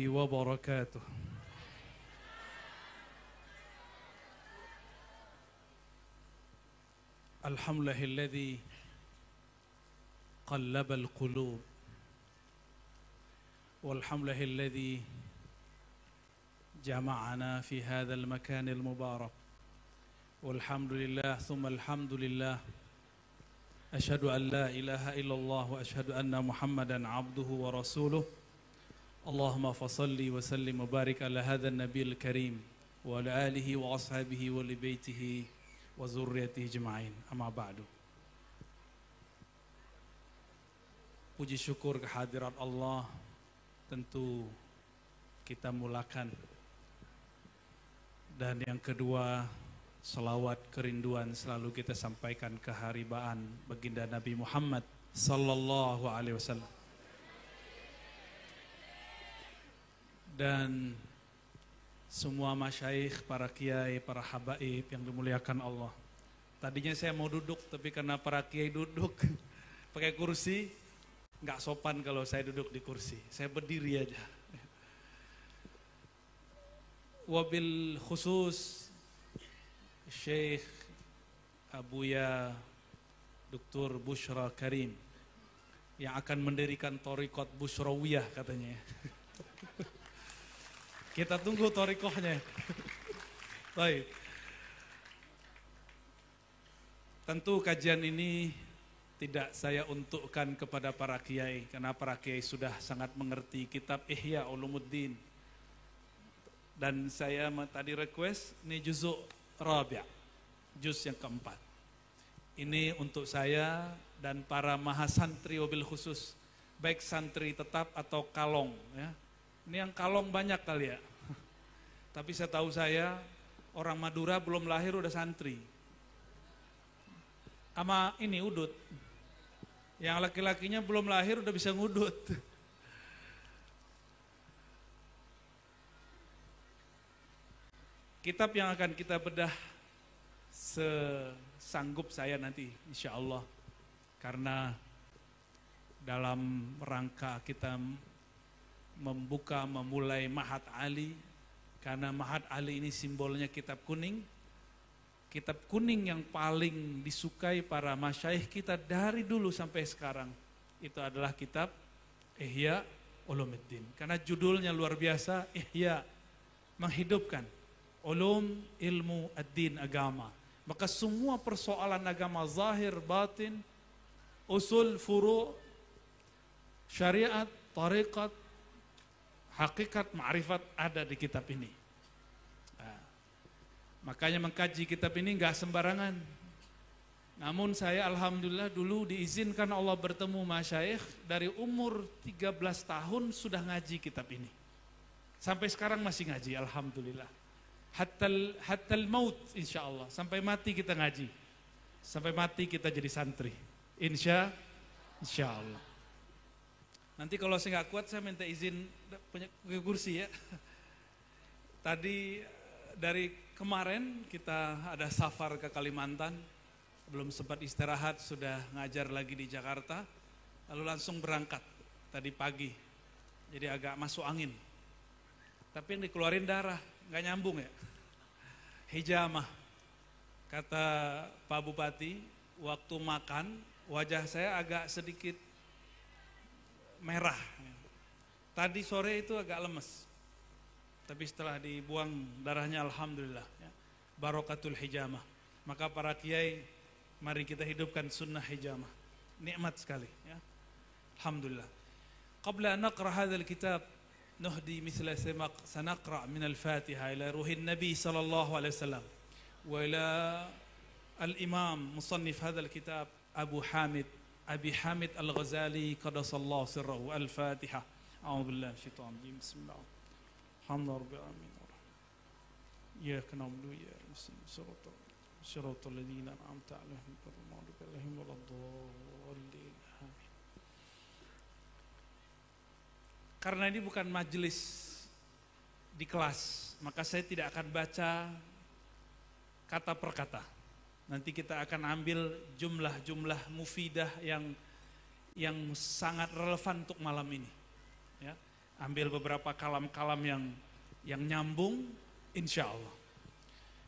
وبركاته. الحمد لله الذي قلب القلوب، والحمد لله الذي جمعنا في هذا المكان المبارك، والحمد لله ثم الحمد لله. أشهد أن لا إله إلا الله وأشهد أن محمدا عبده ورسوله. اللهم فصل وسلم وبارك على هذا النبي الكريم وعلى آله وأصحابه ولبيته وذريته أجمعين. أما بعد. Puji syukur kehadirat Allah tentu kita mulakan. Dan yang kedua, salawat kerinduan selalu kita sampaikan keharibaan baginda Nabi Muhammad sallallahu alaihi wasallam. Dan semua masyayikh, para kiai, para habaib yang dimuliakan Allah. Tadinya saya mau duduk, tapi karena para kiai duduk pakai kursi, nggak sopan kalau saya duduk di kursi. Saya berdiri aja. Wabil khusus Syekh Abuya Dr. Bushra Karim yang akan mendirikan Thariqat Bushrawiyah katanya. Kita tunggu thariqahnya. Baik. Tentu kajian ini tidak saya untukkan kepada para kiai, karena para kiai sudah sangat mengerti kitab Ihya Ulumuddin. Dan saya tadi request, ini juzuk Rabi', juz yang keempat. Ini untuk saya dan para mahasantri wabil khusus, baik santri tetap atau kalong. Ya. Ini yang kalong banyak kali ya. Tapi saya tahu orang Madura belum lahir udah santri. Sama ini udut. Yang laki-lakinya belum lahir udah bisa ngudut. Kitab yang akan kita bedah sesanggup saya nanti insya Allah. Karena dalam rangka kita memulai Ma'had Ali, karena Ma'had Ali ini simbolnya kitab kuning. Kitab kuning yang paling disukai para masyayikh kita dari dulu sampai sekarang, itu adalah kitab Ihya Ulumuddin. Karena judulnya luar biasa, Ihya, menghidupkan ulum, ilmu, ad-din, agama. Maka semua persoalan agama zahir, batin, usul, furu', syariat, tariqat, hakikat, ma'rifat ada di kitab ini. Nah, makanya mengkaji kitab ini enggak sembarangan. Namun saya alhamdulillah dulu diizinkan Allah bertemu masyayikh dari umur 13 tahun sudah ngaji kitab ini. Sampai sekarang masih ngaji, alhamdulillah. Hattal maut insyaallah, sampai mati kita ngaji. Sampai mati kita jadi santri. Insyaallah. Nanti kalau saya nggak kuat saya minta izin punya kursi ya. Tadi dari kemarin kita ada safar ke Kalimantan, belum sempat istirahat, sudah ngajar lagi di Jakarta, lalu langsung berangkat tadi pagi. Jadi agak masuk angin. Tapi yang dikeluarin darah, nggak nyambung ya. Hijamah. Kata Pak Bupati, waktu makan wajah saya agak sedikit merah. Tadi sore itu agak lemes. Tapi setelah dibuang darahnya alhamdulillah ya. Barakatul hijamah. Maka para kiai, mari kita hidupkan sunnah hijamah. Nikmat sekali ya. Alhamdulillah. Qabla an naqra hadzal kitab nuhdi mithla simaq sanaqra min al-Fatiha ila ruhin Nabi sallallahu alaihi wasallam wa ila al-Imam musannif hadzal kitab Abu Hamid Abi Hamid Al-Ghazali qadasallahu sirrahu. Al-Fatihah. A'udzubillahi minasyaitonir rajim. Bismillah. Alhamdulillah rabbil alamin. Iyyaka na'budu wa iyyaka nasta'in. Shiratal ladzina an'amta 'alaihim ghairil maghdubi 'alaihim waladdallin. Amin. Karena ini bukan majelis di kelas, maka saya tidak akan baca kata per kata. Nanti kita akan ambil jumlah-jumlah mufidah yang sangat relevan untuk malam ini. Ya. Ambil beberapa kalam-kalam yang nyambung, insya Allah.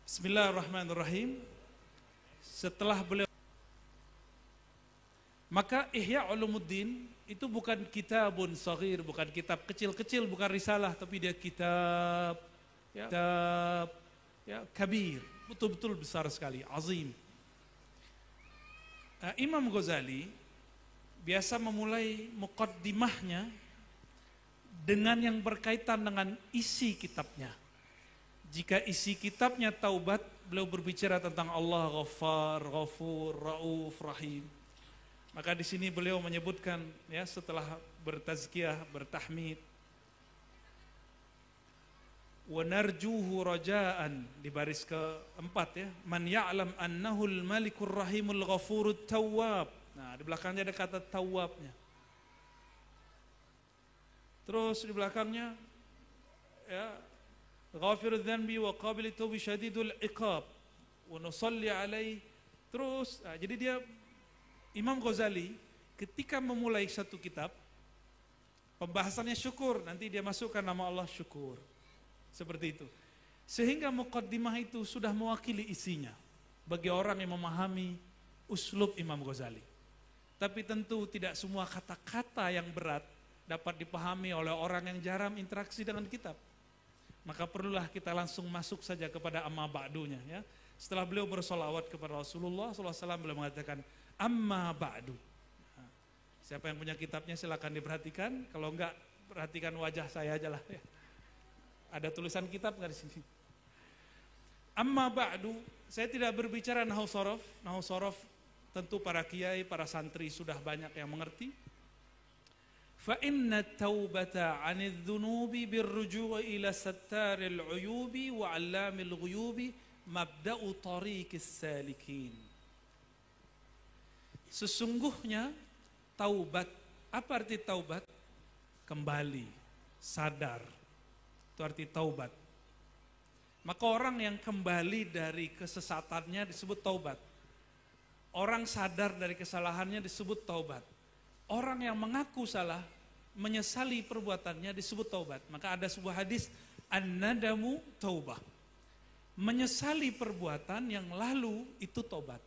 Bismillahirrahmanirrahim. Setelah beliau, maka Ihya Ulumuddin itu bukan kitabun saghir, bukan kitab kecil-kecil, bukan risalah, tapi dia kitab kabir, betul-betul besar sekali, azim. Imam Ghazali biasa memulai muqaddimahnya dengan yang berkaitan dengan isi kitabnya. Jika isi kitabnya taubat, beliau berbicara tentang Allah Ghaffar, Ghafur, Rauf, Rahim. Maka di sini beliau menyebutkan ya setelah bertazkiyah, bertahmid, wa narjuhu rajaan di baris keempat ya, man ya'lam annahu al-malikur rahimul ghafurut tawwab. Nah, di belakangnya ada kata tawwabnya. Terus di belakangnya ya, ghafirudz dzanbi wa qabilut taubi syadidul iqab wa nusalli alaihi. Terus jadi dia Imam Ghazali ketika memulai satu kitab pembahasannya syukur, nanti dia masukkan nama Allah syukur. Seperti itu. Sehingga muqaddimah itu sudah mewakili isinya bagi orang yang memahami uslub Imam Ghazali. Tapi tentu tidak semua kata-kata yang berat dapat dipahami oleh orang yang jarang interaksi dengan kitab. Maka perlulah kita langsung masuk saja kepada amma ba'dunya ya. Setelah beliau bersolawat kepada Rasulullah SAW, beliau mengatakan amma ba'du. Nah, siapa yang punya kitabnya silakan diperhatikan, kalau enggak perhatikan wajah saya aja lah ya. Ada tulisan kitab nggak di sini? Amma ba'du, saya tidak berbicara nahwu shorof. Nahwu shorof tentu para kiai, para santri sudah banyak yang mengerti. Fa inna taubata 'anidz dzunubi birruju'i ila sattaril 'uyubi wa 'allamil ghuyubi mabda'u tariqis salikin. Sesungguhnya taubat, apa arti taubat? Kembali, sadar. Itu arti taubat. Maka orang yang kembali dari kesesatannya disebut taubat. Orang sadar dari kesalahannya disebut taubat. Orang yang mengaku salah, menyesali perbuatannya disebut taubat. Maka ada sebuah hadis, an-nadamu taubah. Menyesali perbuatan yang lalu itu taubat.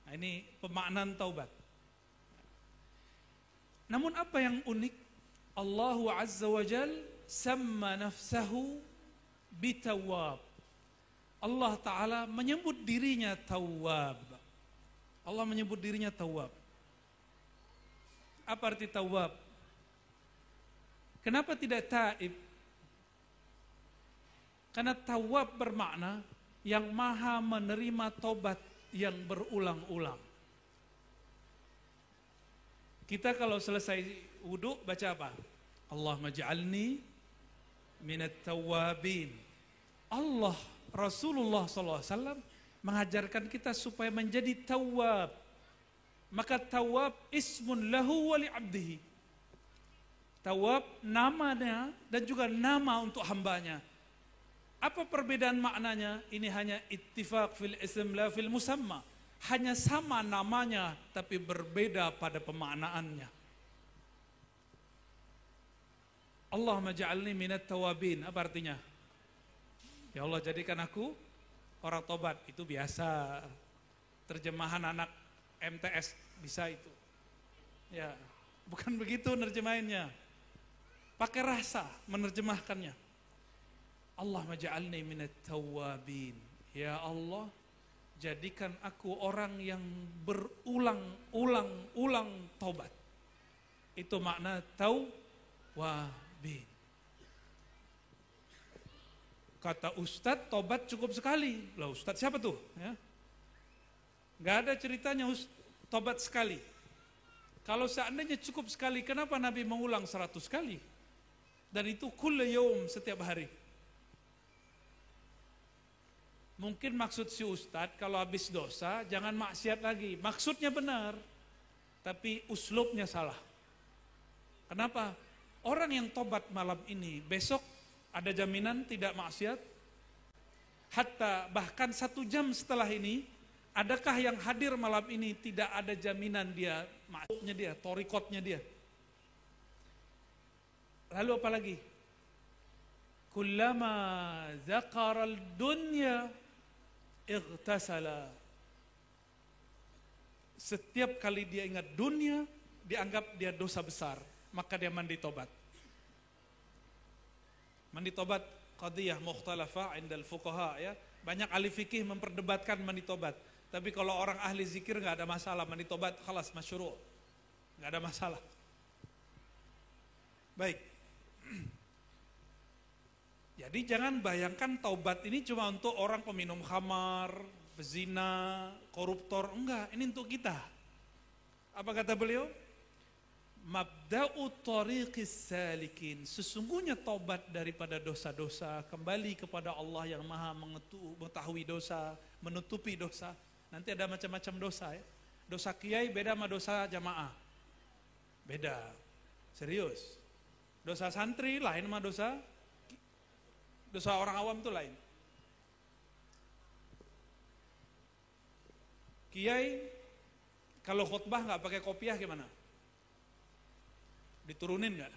Nah, ini pemaknaan taubat. Namun apa yang unik? Allah Azza wa Jal sama nafsahu bitawab. Allah Ta'ala menyebut dirinya tawab. Allah menyebut dirinya tawab. Apa arti tawab? Kenapa tidak taib? Karena tawab bermakna yang maha menerima tobat yang berulang-ulang. Kita kalau selesai wudhu baca apa? Allahumma ja'alni minat tawabin. Allah, Rasulullah SAW mengajarkan kita supaya menjadi tawab. Maka tawab ismun lahu wa li'abdihi. Tawab namanya dan juga nama untuk hambanya. Apa perbedaan maknanya? Ini hanya ittifaq fil ism la fil musamma. Hanya sama namanya tapi berbeda pada pemaknaannya. Allahumma ja'alni minat tawabin. Apa artinya? Ya Allah, jadikan aku orang tobat. Itu biasa. Terjemahan anak MTS bisa itu. Ya, bukan begitu nerjemahinnya. Pakai rasa menerjemahkannya. Allahumma ja'alni minat tawabin. Ya Allah, jadikan aku orang yang berulang-ulang tobat. Itu makna tawabin. Kata Ustadz, tobat cukup sekali. Lah Ustadz siapa tuh? Ya. Gak ada ceritanya tobat sekali. Kalau seandainya cukup sekali, kenapa Nabi mengulang 100 kali? Dan itu kulla yaum, setiap hari. Mungkin maksud si Ustadz kalau habis dosa jangan maksiat lagi. Maksudnya benar, tapi uslubnya salah. Kenapa? Orang yang tobat malam ini, besok ada jaminan tidak maksiat? Hatta bahkan 1 jam setelah ini, adakah yang hadir malam ini tidak ada jaminan dia maksudnya dia, torikotnya dia? Lalu apa lagi? Kullama zakaral dunya ightasala. Setiap kali dia ingat dunia, dianggap dia dosa besar, maka dia mandi tobat. Mandi tobat qadiyah mukhtalafa indal fuqaha ya. Banyak ahli fikih memperdebatkan mandi tobat. Tapi kalau orang ahli zikir nggak ada masalah, mandi tobat khalas masyru'. Nggak ada masalah. Baik. Jadi jangan bayangkan taubat ini cuma untuk orang peminum khamar, pezina, koruptor. Enggak, ini untuk kita. Apa kata beliau? Mabda'u tariqis salikin. Sesungguhnya taubat daripada dosa-dosa, kembali kepada Allah yang maha mengetahui dosa, menutupi dosa. Nanti ada macam-macam dosa ya. Dosa kiai beda sama dosa jamaah. Beda. Serius. Dosa santri lain sama dosa orang awam itu lain. Kiai kalau khutbah nggak pakai kopiah gimana? Diturunin nggak?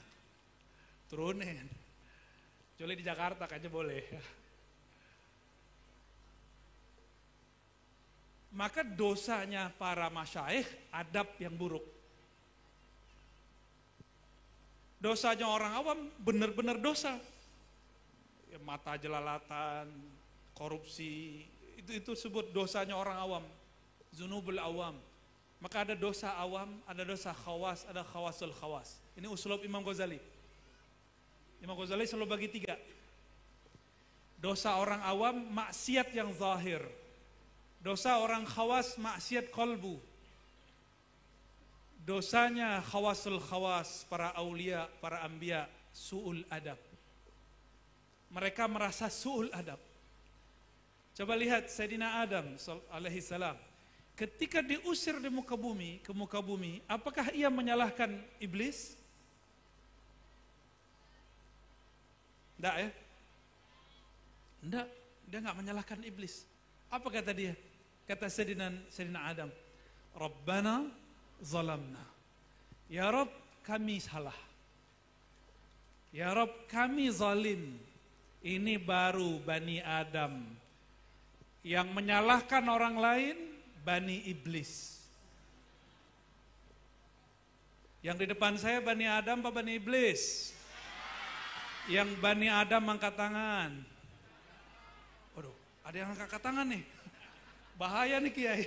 Turunin. Kecuali di Jakarta kayaknya boleh. Maka dosanya para masyayikh adab yang buruk. Dosanya orang awam benar-benar dosa. Ya, mata jelalatan, korupsi, itu sebut dosanya orang awam. Zunubul awam. Maka ada dosa awam, ada dosa khawas, ada khawasul khawas. Ini uslub Imam Ghazali. Imam Ghazali selalu bagi 3. Dosa orang awam, maksiat yang zahir. Dosa orang khawas, maksiat qalbu. Dosanya khawasul khawas, para aulia, para anbiya, su'ul adab. Mereka merasa su'ul adab. Coba lihat Sayyidina Adam alaihi salam. Ketika diusir di muka bumi, ke muka bumi, apakah ia menyalahkan iblis? Enggak ya? Enggak, dia enggak menyalahkan iblis. Apa kata dia? Kata Sayyidina Adam, Rabbana zalamna. Ya Rabb, kami salah. Ya Rabb, kami zalim. Ini baru Bani Adam. Yang menyalahkan orang lain, Bani Iblis. Yang di depan saya Bani Adam apa Bani Iblis? Yang Bani Adam angkat tangan. Waduh, ada yang angkat tangan nih. Bahaya nih Kiai.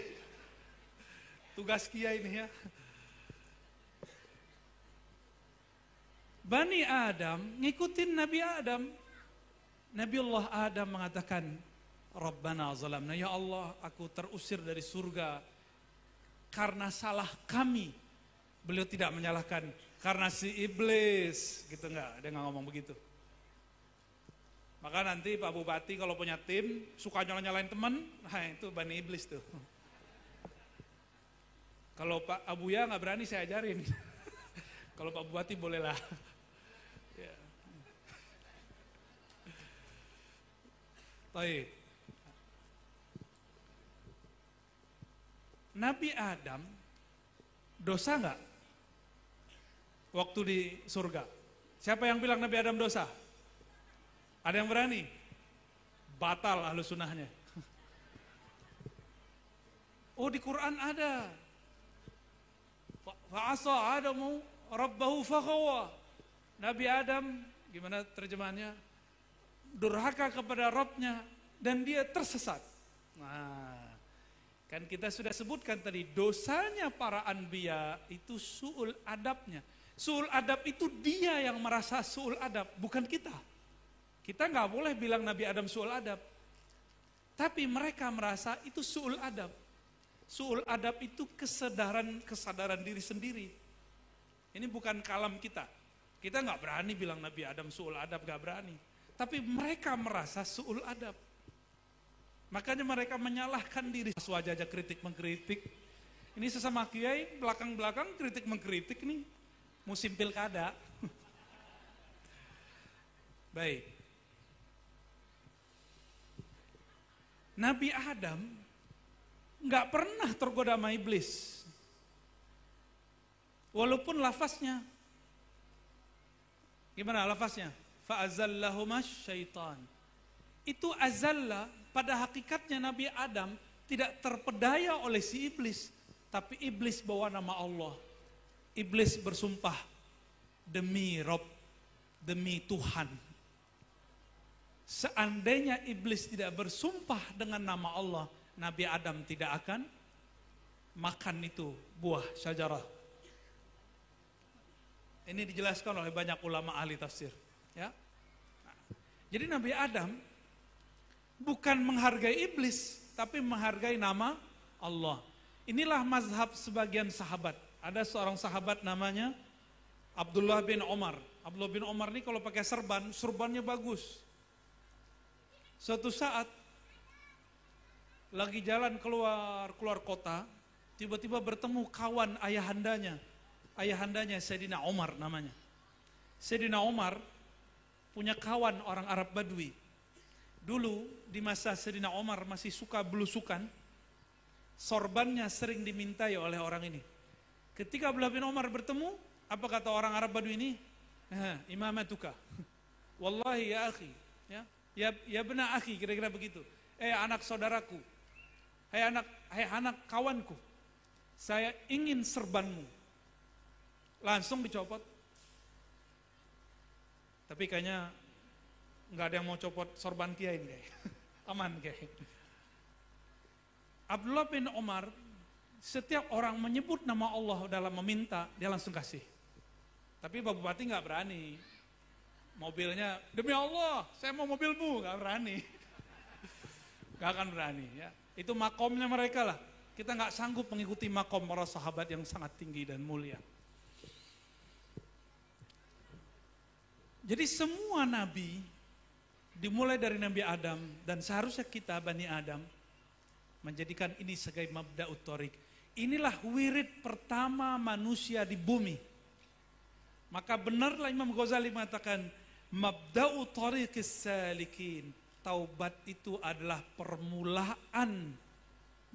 Tugas Kiai nih ya. Bani Adam ngikutin Nabi Adam. Nabiullah Adam mengatakan, Rabbana zalamna, ya Allah, aku terusir dari surga karena salah kami. Beliau tidak menyalahkan karena si iblis, gitu enggak, dia enggak ngomong begitu. Maka nanti Pak Bupati kalau punya tim suka nyalain teman, nah itu Bani Iblis tuh. Kalau Pak Abuya nggak berani saya ajarin. Kalau Pak Bupati bolehlah. Ya. Baik. Nabi Adam dosa nggak? Waktu di surga. Siapa yang bilang Nabi Adam dosa? Ada yang berani? Batal ahlu sunnahnya. Oh di Quran ada. Fa'asa Adamu Rabbahu fakhawa. Nabi Adam, gimana terjemahannya? Durhaka kepada Rabbnya dan dia tersesat. Nah, kan kita sudah sebutkan tadi, dosanya para anbiya itu su'ul adabnya. Su'ul adab itu dia yang merasa su'ul adab, bukan kita. Kita nggak boleh bilang Nabi Adam su'ul adab. Tapi mereka merasa itu su'ul adab. Su'ul adab itu kesadaran diri sendiri. Ini bukan kalam kita. Kita nggak berani bilang Nabi Adam su'ul adab, nggak berani. Tapi mereka merasa su'ul adab. Makanya mereka menyalahkan diri. Suaja aja kritik mengkritik. Ini sesama kiai belakang-belakang kritik mengkritik nih. Musim pilkada. Baik. Nabi Adam nggak pernah tergoda sama iblis. Walaupun lafaznya Gimana lafaznya? Fa'azallahumas syaitan. Itu azalla pada hakikatnya Nabi Adam tidak terpedaya oleh si iblis, tapi iblis bawa nama Allah. Iblis bersumpah demi Rob, demi Tuhan. Seandainya iblis tidak bersumpah dengan nama Allah, Nabi Adam tidak akan makan itu buah syajarah. Ini dijelaskan oleh banyak ulama ahli tafsir. Ya. Jadi Nabi Adam bukan menghargai iblis, tapi menghargai nama Allah. Inilah mazhab sebagian sahabat. Ada seorang sahabat namanya Abdullah bin Omar. Abdullah bin Omar ini kalau pakai serban, surbannya bagus. Suatu saat lagi jalan keluar kota, tiba-tiba bertemu kawan ayahandanya. Ayahandanya Sayyidina Omar namanya. Sayyidina Omar punya kawan orang Arab Badui. Dulu di masa Sayyidina Omar masih suka belusukan, sorbannya sering dimintai oleh orang ini. Ketika Abdullah bin Omar bertemu, apa kata orang Arab Badui ini? Imamatuka. Wallahi ya akhi. Ya benar akhi, kira-kira begitu. Anak saudaraku. Hai anak kawanku. Saya ingin serbanmu. Langsung dicopot. Tapi kayaknya nggak ada yang mau copot sorban kiai ini. Aman kiai. Abdullah bin Omar, setiap orang menyebut nama Allah dalam meminta, dia langsung kasih. Tapi Pak Bupati nggak berani. Mobilnya, demi Allah, saya mau mobilmu, nggak berani. Nggak akan berani. Ya. Itu makomnya mereka lah. Kita nggak sanggup mengikuti makom para sahabat yang sangat tinggi dan mulia. Jadi semua nabi, dimulai dari Nabi Adam, dan seharusnya kita Bani Adam, menjadikan ini sebagai mabda'ut thoriq. Inilah wirid pertama manusia di bumi. Maka benarlah Imam Ghazali mengatakan, mabda'ut thoriqis salikin. Taubat itu adalah permulaan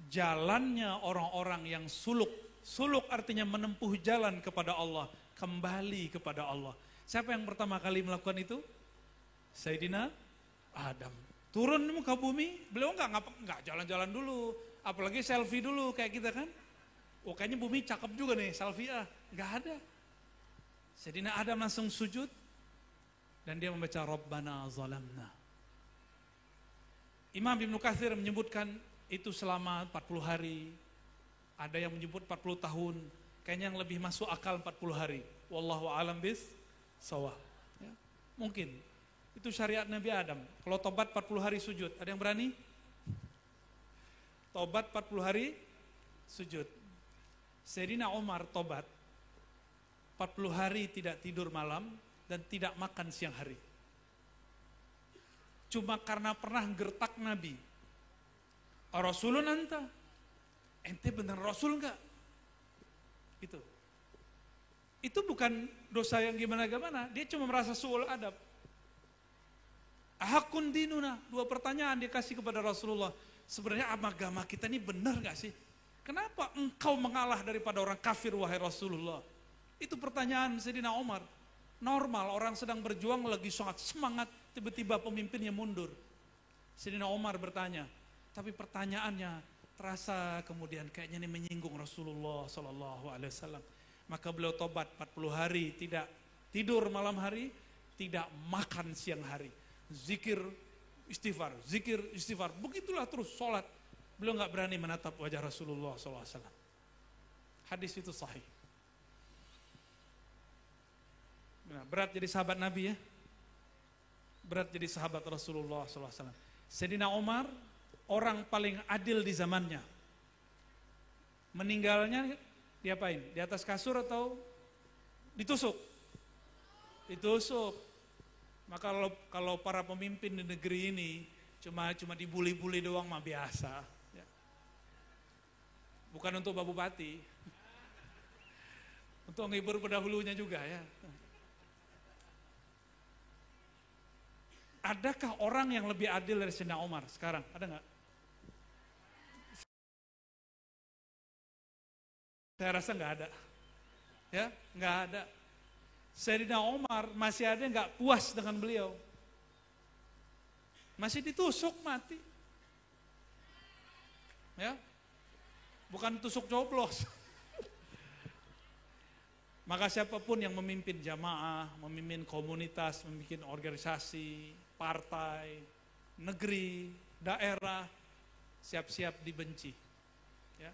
jalannya orang-orang yang suluk. Suluk artinya menempuh jalan kepada Allah, kembali kepada Allah. Siapa yang pertama kali melakukan itu? Sayyidina Adam. Turun di muka bumi, beliau enggak jalan-jalan dulu, apalagi selfie dulu kayak kita kan. Oh kayaknya bumi cakep juga nih, selfie enggak ada. Sayyidina Adam langsung sujud dan dia membaca Rabbana zalamna. Imam Ibnu Katsir menyebutkan itu selama 40 hari. Ada yang menyebut 40 tahun. Kayaknya yang lebih masuk akal 40 hari. Wallahu a'lam bis-shawab. Ya, mungkin. Itu syariat Nabi Adam. Kalau tobat 40 hari sujud. Ada yang berani? Tobat 40 hari sujud. Sayyidina Umar tobat 40 hari tidak tidur malam dan tidak makan siang hari. Cuma karena pernah gertak Nabi. Rasulun anta? Ente benar Rasul enggak? Gitu. Itu bukan dosa yang gimana-gimana. Dia cuma merasa su'ul adab. Ahakun dinuna. Dua pertanyaan dia kasih kepada Rasulullah. Sebenarnya agama kita ini benar gak sih? Kenapa engkau mengalah daripada orang kafir wahai Rasulullah? Itu pertanyaan Sayyidina Umar. Normal orang sedang berjuang lagi sangat semangat, tiba-tiba pemimpinnya mundur. Sayyidina Umar bertanya, tapi pertanyaannya terasa kemudian kayaknya ini menyinggung Rasulullah SAW. Maka beliau tobat 40 hari, tidak tidur malam hari, tidak makan siang hari. Zikir istighfar, begitulah terus sholat. Beliau nggak berani menatap wajah Rasulullah SAW. Hadis itu sahih. Nah, berat jadi sahabat Nabi ya. Berat jadi sahabat Rasulullah SAW. Sayyidina Umar, orang paling adil di zamannya. Meninggalnya diapain? Di atas kasur atau ditusuk? Ditusuk. Maka kalau para pemimpin di negeri ini cuma dibuli-buli doang mah biasa. Ya. Bukan untuk Pak Bupati. Untuk menghibur pendahulunya juga ya. Adakah orang yang lebih adil dari Sayyidina Umar sekarang? Ada nggak? Saya rasa nggak ada. Ya, nggak ada. Sayyidina Umar masih ada yang nggak puas dengan beliau. Masih ditusuk mati. Ya. Bukan tusuk coblos. Maka siapapun yang memimpin jamaah, memimpin komunitas, memimpin organisasi, partai, negeri, daerah, siap-siap dibenci. Ya.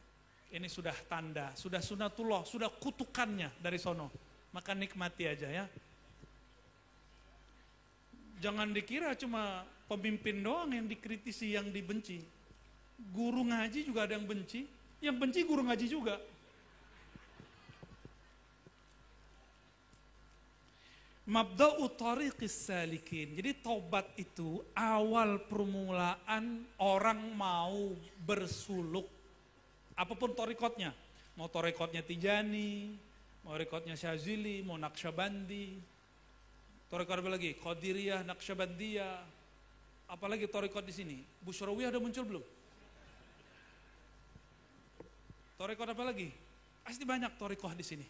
Ini sudah tanda, sudah sunatullah, sudah kutukannya dari sono. Maka nikmati aja ya. Jangan dikira cuma pemimpin doang yang dikritisi, yang dibenci. Guru ngaji juga ada yang benci, yang benci guru ngaji juga. Mabda'u tariqis salikin. Jadi taubat itu awal permulaan orang mau bersuluk. Apapun torikotnya. Mau torikotnya Tijani, mau torikotnya Syazili, mau Naqsyabandi. Torikot apa lagi? Qadiriyah, Naqsyabandiyah. Apalagi torikot di sini? Busyrawiyah ada muncul belum? Torikot apa lagi? Pasti banyak torikoh di sini.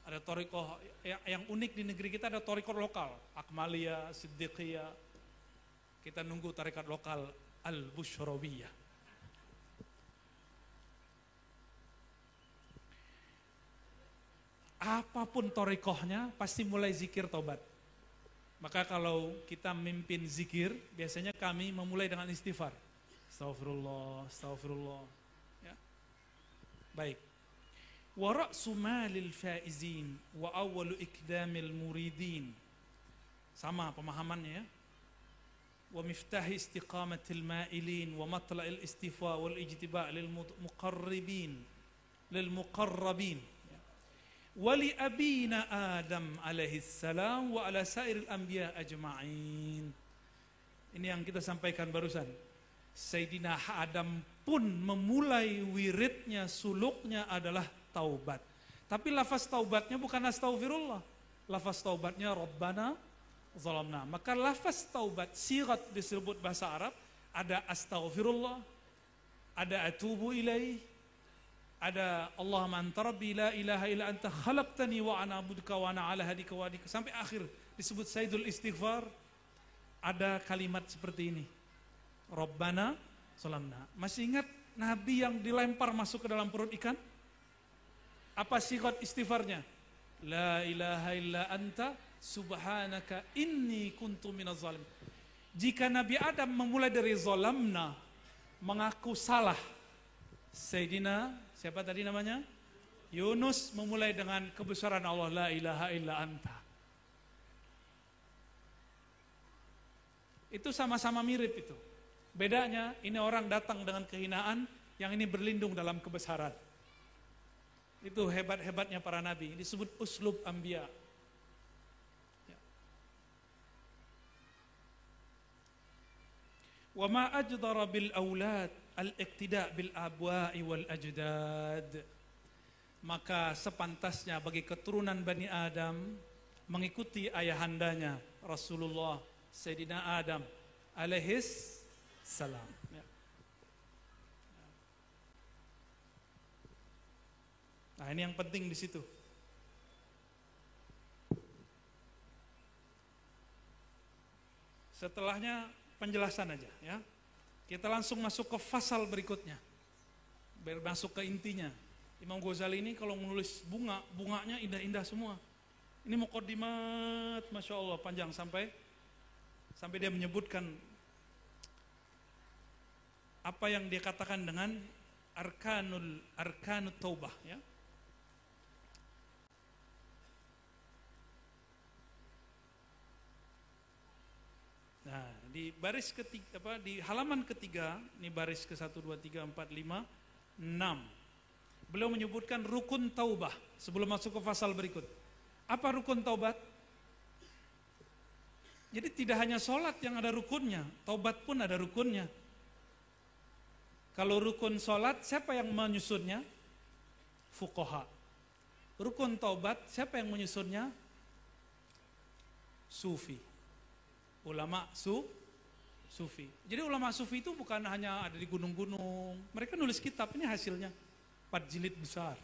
Ada torikoh yang unik di negeri kita, ada torikoh lokal. Akmaliyah, Siddiqiyah. Kita nunggu tarikat lokal Al-Busyrawiyah. Apapun torikohnya pasti mulai zikir tobat. Maka kalau kita mimpin zikir, biasanya kami memulai dengan istighfar. Astagfirullah, astagfirullah. Ya. Baik. Wa ra'su malil faizin wa awwalu ikdamil muridin. Sama pemahamannya ya. Wa miftahi istiqamatil ma'ilin wa matla'il istifa wal ijtiba' lil muqarribin lil muqarrabin. Wali abina Adam alaihi salam wa ala sairil anbiya ajma'in. Ini yang kita sampaikan barusan. Sayyidina Adam pun memulai wiridnya, suluknya adalah taubat. Tapi lafaz taubatnya bukan astaghfirullah. Lafaz taubatnya Rabbana zalamna. Maka lafaz taubat sigat disebut bahasa Arab ada astaghfirullah, ada atubu ilaih, ada Allahumma anta rabbi la ilaha illa anta khalaqtani wa ana abuduka wa ana ala hadika wa adika sampai akhir disebut sayyidul istighfar. Ada kalimat seperti ini. Rabbana salamna. Masih ingat Nabi yang dilempar masuk ke dalam perut ikan? Apa sigat istighfarnya? La ilaha illa anta subhanaka inni kuntu minaz zalim. Jika Nabi Adam memulai dari zalamna, mengaku salah, Sayyidina siapa tadi namanya? Yunus memulai dengan kebesaran Allah, la ilaha illa anta. Itu sama-sama mirip itu. Bedanya ini orang datang dengan kehinaan, yang ini berlindung dalam kebesaran. Itu hebat-hebatnya para nabi, disebut uslub anbiya. Ya. Wa ma ajdara bil aulad al-iqtida' bil abwa'i wal ajdad. Maka sepantasnya bagi keturunan Bani Adam mengikuti ayahandanya Rasulullah Sayyidina Adam alaihis salam. Ya. Nah, ini yang penting di situ. Setelahnya penjelasan aja ya. Kita langsung masuk ke fasal berikutnya. Biar masuk ke intinya. Imam Ghazali ini kalau menulis bunga, bunganya indah-indah semua. Ini muqaddimat, Masya Allah, panjang sampai dia menyebutkan apa yang dia katakan dengan arkanut taubah ya. Nah, di baris ketiga di halaman ketiga, ini baris ke 1 2 3 4 5 6. Beliau menyebutkan rukun taubah sebelum masuk ke fasal berikut. Apa rukun taubat? Jadi tidak hanya sholat yang ada rukunnya, taubat pun ada rukunnya. Kalau rukun sholat, siapa yang menyusunnya? Fuqaha. Rukun taubat, siapa yang menyusunnya? Sufi. Ulama sufi. Jadi ulama sufi itu bukan hanya ada di gunung-gunung. Mereka nulis kitab, ini hasilnya 4 jilid besar.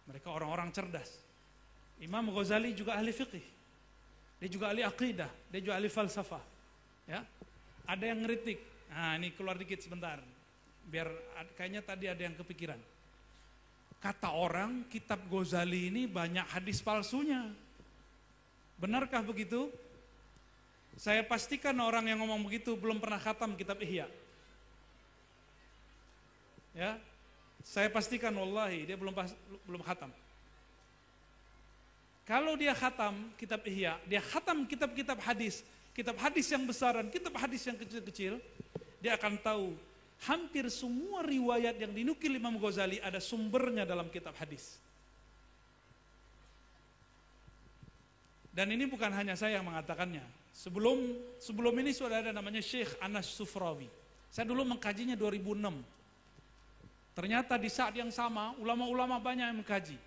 Mereka orang-orang cerdas. Imam Ghazali juga ahli fiqih. Dia juga ahli aqidah, dia juga ahli falsafah. Ya. Ada yang ngeritik. Nah, ini keluar dikit sebentar. Biar kayaknya tadi ada yang kepikiran. Kata orang, kitab Ghazali ini banyak hadis palsunya. Benarkah begitu? Saya pastikan orang yang ngomong begitu belum pernah khatam kitab Ihya. Ya. Saya pastikan wallahi dia belum khatam. Kalau dia khatam kitab Ihya, dia khatam kitab-kitab hadis yang besar dan kitab hadis yang kecil-kecil, dia akan tahu hampir semua riwayat yang dinukil Imam Ghazali ada sumbernya dalam kitab hadis. Dan ini bukan hanya saya yang mengatakannya. Sebelum ini sudah ada namanya Syekh Anas Sufrawi. Saya dulu mengkajinya 2006. Ternyata di saat yang sama ulama-ulama banyak yang mengkaji.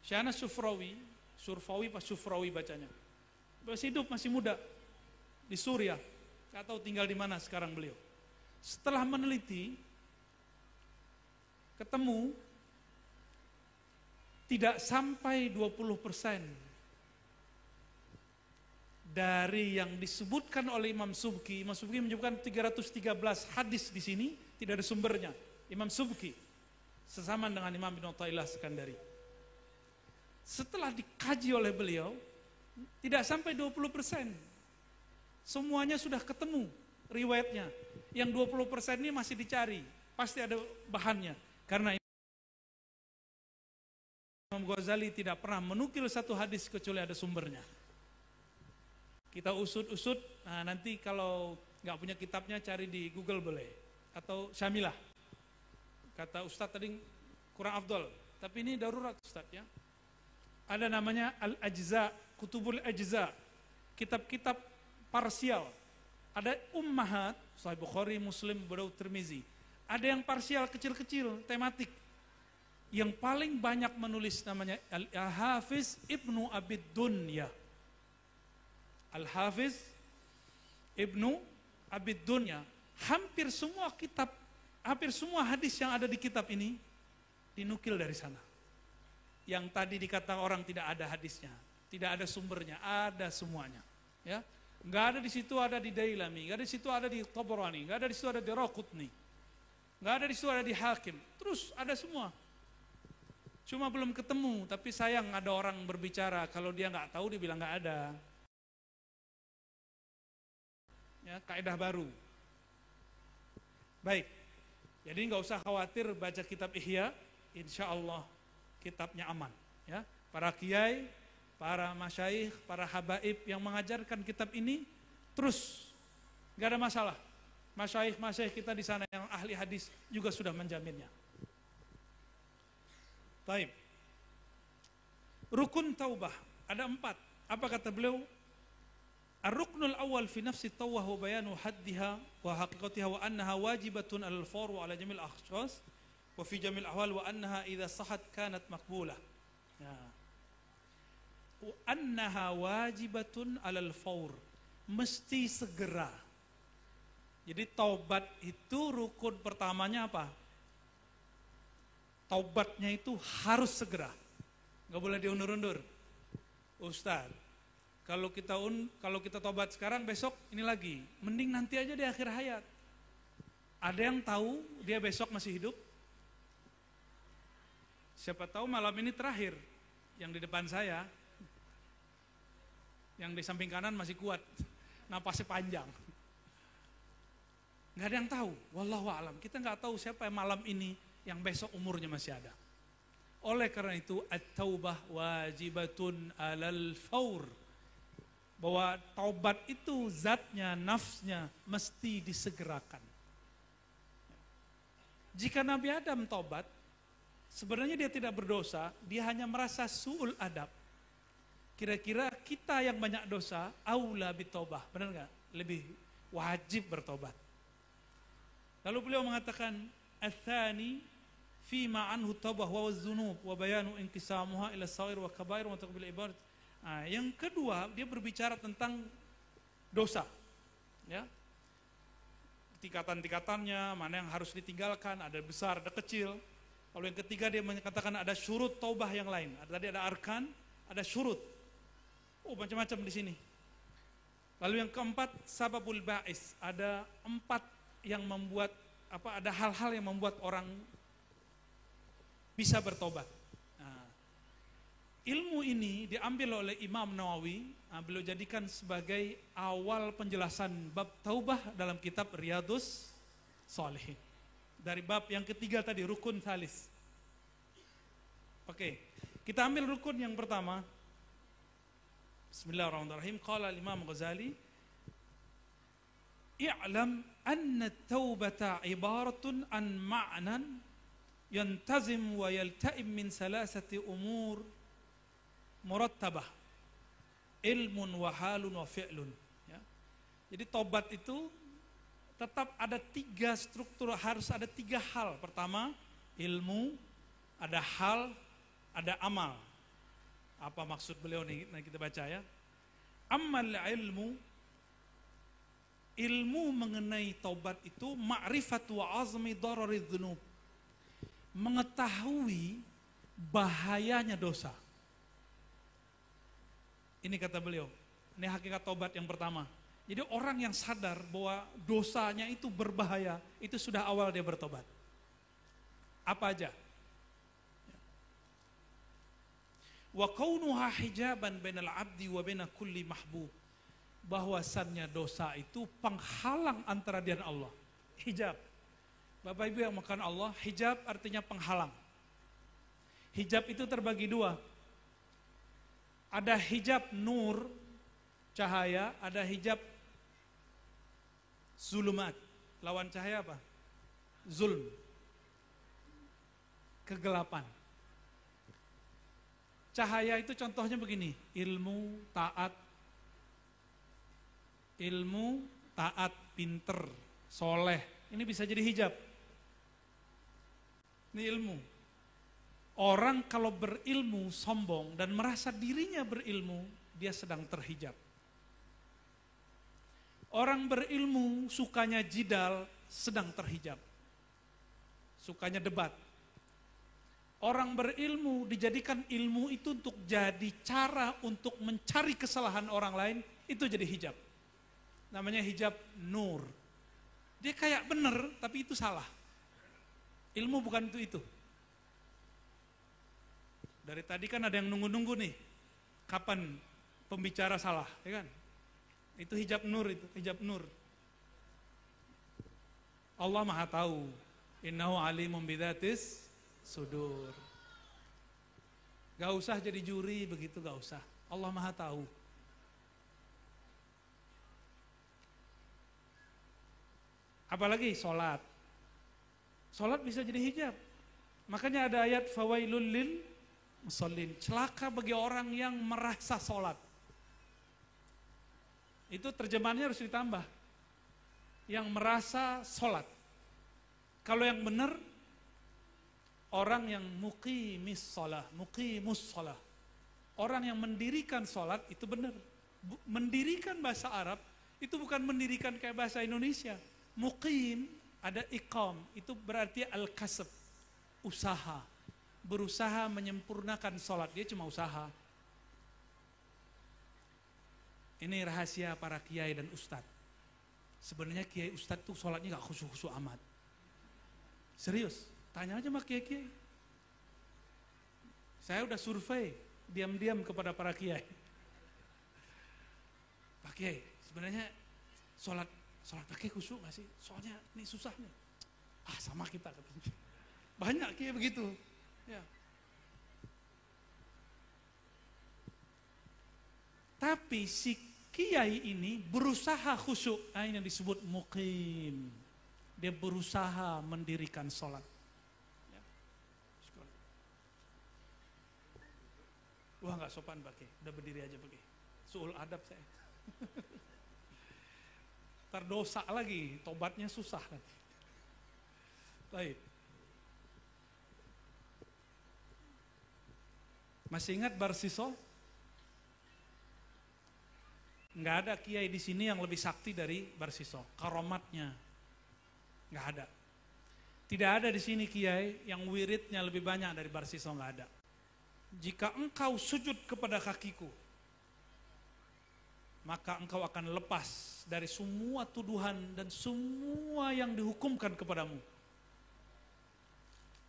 Syekh Anas Sufrawi bacanya. Masih hidup, masih muda. Di Suriah. Gak tahu tinggal di mana sekarang beliau. Setelah meneliti, ketemu tidak sampai 20% dari yang disebutkan oleh Imam Subki. Imam Subki menyebutkan 313 hadis di sini, tidak ada sumbernya. Imam Subki, sesama dengan Imam bin Athaillah Sekandari. Setelah dikaji oleh beliau, tidak sampai 20%. Semuanya sudah ketemu riwayatnya. Yang 20% ini masih dicari, pasti ada bahannya. Karena Imam Ghazali tidak pernah menukil satu hadis kecuali ada sumbernya. Kita usut-usut, nah nanti kalau nggak punya kitabnya cari di Google boleh. Atau Syamilah. Kata Ustadz tadi kurang afdol, tapi ini darurat Ustadz ya. Ada namanya Al-Ajza, Kutubul Ajza, kitab-kitab parsial. Ada ummahat, Sahih Bukhari, Muslim, Abu Daud, Tirmizi. Ada yang parsial kecil-kecil, tematik. Yang paling banyak menulis namanya Al-Hafiz Ibnu Abid Dunya. Al-Hafiz Ibnu Abid Dunya. Hampir semua hadis yang ada di kitab ini dinukil dari sana. Yang tadi dikatakan orang tidak ada hadisnya, tidak ada sumbernya, ada semuanya. Ya, nggak ada di situ, ada di Dailami, nggak ada di situ, ada di Tabarani, nggak ada di situ, ada di Raqutni, nggak ada di situ, ada di Hakim. Terus ada semua. Cuma belum ketemu, tapi sayang ada orang berbicara kalau dia nggak tahu dia bilang nggak ada. Ya, kaidah baru. Baik. Jadi nggak usah khawatir baca kitab Ihya, insya Allah kitabnya aman. Ya, para kiai, para masyaikh, para habaib yang mengajarkan kitab ini terus nggak ada masalah. Masyaikh kita di sana yang ahli hadis juga sudah menjaminnya. Taib. Rukun taubah ada 4. Apa kata beliau? Ar-ruknul awal fi nafsi tawbah wa bayanu haddiha wa haqiqatiha wa annaha wajibatun alal fawr wa ala jamil akhshas wa fi jamil ahwal wa annaha idza sahat kanat maqbulah. Ya. Wa annaha wajibatun alal fawr, mesti segera. Jadi taubat itu rukun pertamanya apa? Taubatnya itu harus segera. Enggak boleh diundur-undur. Ustaz, kalau kita tobat sekarang, besok ini lagi, mending nanti aja di akhir hayat. Ada yang tahu dia besok masih hidup? Siapa tahu malam ini terakhir, yang di depan saya, yang di samping kanan masih kuat, napasnya panjang. Nggak ada yang tahu, wallahu a'lam. Kita nggak tahu siapa yang malam ini, yang besok umurnya masih ada. Oleh karena itu, at-taubah wajibatun alal fawr. Bahwa taubat itu zatnya, nafsnya mesti disegerakan. Jika Nabi Adam taubat, sebenarnya dia tidak berdosa, dia hanya merasa su'ul adab. Kira-kira kita yang banyak dosa, aula bitaubah, benar nggak? Lebih wajib bertobat. Lalu beliau mengatakan, "Ats-tsani fima anhu taubah wa dzunub wa bayanu inqisamuha ila saghir wa kabair wa taqbil ibadat." Nah, yang kedua, dia berbicara tentang dosa. Ya. Tingkatan-tingkatannya, mana yang harus ditinggalkan, ada besar, ada kecil. Kalau yang ketiga dia menyatakan ada syurut taubah yang lain. Tadi ada arkan, ada syurut. Oh, macam-macam di sini. Lalu yang keempat, sababul ba'is. Ada 4 yang membuat ada hal-hal yang membuat orang bisa bertobat. Nah, ilmu ini diambil oleh Imam Nawawi, beliau jadikan sebagai awal penjelasan bab taubah dalam kitab Riyadhus Shalihin. Dari bab yang ketiga tadi, rukun salis. Oke, kita ambil rukun yang pertama. Bismillahirrahmanirrahim. Qala Imam Ghazali, i'lam anna at-taubata ibaratun an ma'nan yantazim wa yalta'im min salasati umur murattabah, ilmun wa halun wa fi'lun. Ya. Jadi tobat itu tetap ada 3 struktur, harus ada 3 hal. Pertama, ilmu, ada hal, ada amal. Apa maksud beliau nih? Nah, kita baca ya. Ammal ilmu mengenai taubat itu ma'rifatu wa azmi dararidz dzunub. Mengetahui bahayanya dosa. Ini kata beliau. Ini hakikat taubat yang pertama. Jadi orang yang sadar bahwa dosanya itu berbahaya, itu sudah awal dia bertobat. Apa aja? Wa kaunuha hijaban bainal abdi wa baina kulli mahbub. Bahwasannya dosa itu penghalang antara dia dan Allah. Hijab. Bapak Ibu yang makan Allah, hijab artinya penghalang. Hijab itu terbagi 2. Ada hijab nur, cahaya, ada hijab zulumat. Lawan cahaya apa? Zulm. Kegelapan. Cahaya itu contohnya begini, ilmu, taat, pinter, soleh. Ini bisa jadi hijab. Ini ilmu. Orang kalau berilmu sombong dan merasa dirinya berilmu, dia sedang terhijab. Orang berilmu sukanya jidal, sedang terhijab. Sukanya debat. Orang berilmu dijadikan ilmu itu untuk jadi cara untuk mencari kesalahan orang lain, itu jadi hijab. Namanya hijab nur. Dia kayak benar, tapi itu salah. Ilmu bukan itu. Dari tadi kan ada yang nunggu-nunggu nih, kapan pembicara salah, ya kan? Itu hijab nur, itu hijab nur. Allah Maha tahu. Innahu alimun bidzatis sudur. Gak usah jadi juri begitu, gak usah. Allah Maha tahu. Apalagi sholat. Sholat bisa jadi hijab. Makanya ada ayat fawailul lil musallin. Celaka bagi orang yang merasa sholat. Itu terjemahannya harus ditambah. Yang merasa sholat. Kalau yang benar, orang yang muqimus sholah. Orang yang mendirikan sholat itu benar. Mendirikan bahasa Arab, itu bukan mendirikan kayak bahasa Indonesia. Muqim, ada iqam, itu berarti al-kasab, usaha. Berusaha menyempurnakan sholat, dia cuma usaha. Ini rahasia para kiai dan ustadz. Sebenarnya kiai ustadz tuh sholatnya gak khusyuk-khusyuk amat. Serius, tanya aja sama kiai-kiai. Saya udah survei, diam-diam kepada para kiai. Pak Kiai, sebenarnya sholat pakai khusyuk gak sih? Soalnya ini susah nih. Sama kita katanya. Banyak kiai begitu. Ya. Tapi si kiai ini berusaha khusyuk. Nah, ini yang disebut muqim. Dia berusaha mendirikan sholat. Ya. Wah, gak sopan pakai. Udah berdiri aja pakai. Suul adab saya. Terdosa lagi, tobatnya susah nanti. Baik. Masih ingat Barsiso? Nggak ada kiai di sini yang lebih sakti dari Barsiso. Karomatnya nggak ada. Tidak ada di sini kiai yang wiridnya lebih banyak dari Barsiso, nggak ada. jika engkau sujud kepada kakiku, maka engkau akan lepas dari semua tuduhan dan semua yang dihukumkan kepadamu.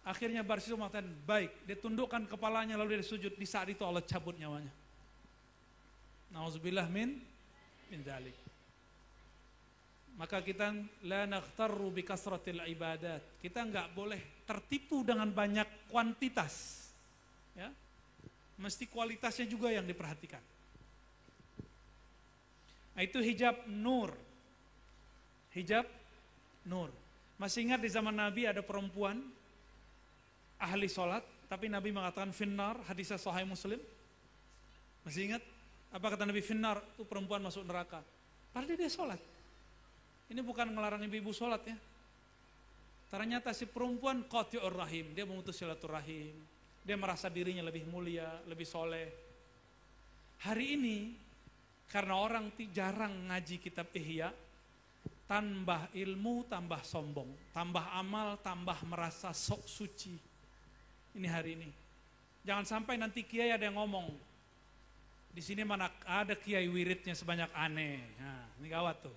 Akhirnya Barsiso mengatakan, baik, dia tundukkan kepalanya lalu dia sujud. Di saat itu Allah cabut nyawanya. Nauzubillah min dzalik. Maka kita la naghtarru bi kasratil ibadat. Kita enggak boleh tertipu dengan banyak kuantitas. Ya. Mesti kualitasnya juga yang diperhatikan. Nah, itu hijab nur. Hijab nur. Masih ingat di zaman Nabi ada perempuan ahli sholat, tapi Nabi mengatakan finnar, hadisnya Sahih Muslim. Masih ingat? Apa kata Nabi? Finnar, itu perempuan masuk neraka. Padahal dia sholat. Ini bukan melarang ibu-ibu sholat ya. Ternyata si perempuan qati'ur rahim, dia memutus silaturahim, dia merasa dirinya lebih mulia, lebih soleh. Hari ini, karena orang jarang ngaji kitab Ihya, tambah ilmu, tambah sombong, tambah amal, tambah merasa sok suci. Ini hari ini. Jangan sampai nanti kiai ada yang ngomong, di sini mana ada kiai wiridnya sebanyak aneh. Nah, ini gawat tuh.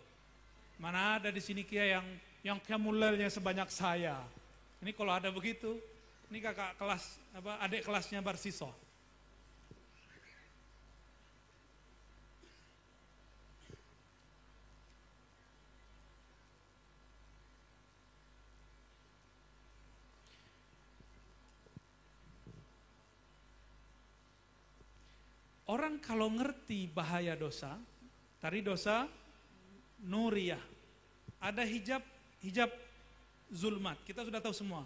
Mana ada di sini kiai yang kiamulalnya sebanyak saya. Ini kalau ada begitu, ini kakak kelas adik kelasnya Barsiso. Orang kalau ngerti bahaya dosa, tadi dosa nuriyah, ada hijab zulmat, kita sudah tahu semua.